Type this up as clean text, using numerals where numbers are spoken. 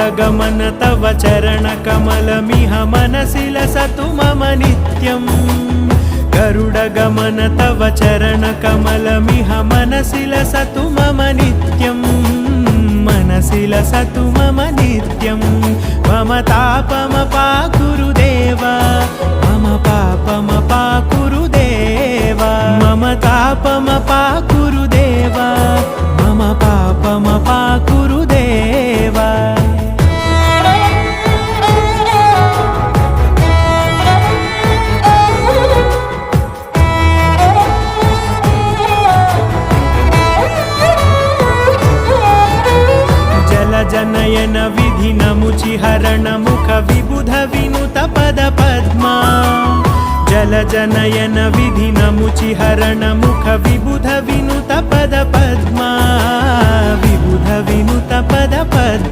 गरुडगमन तव चरणकमलमिह मनसि लसतु मम नित्यम् गरुडगमन तव चरणकमलमिह मनसि लसतु मम नित्यम् मनसि लसतु मम नित्यम् मम तापमपाकुरुदेव मम पापमपाकुरुदेव मम तापमपाकुरुदेव मम पापमपाकुरुदेव जनयन विधिनमुचिहरण मुख विबुध विनुत पद पद्मा जलजनयन विधिनमुचिहरण मुख विबुध विनुत पद पद्मा विबुध विनुत पद पद्मा।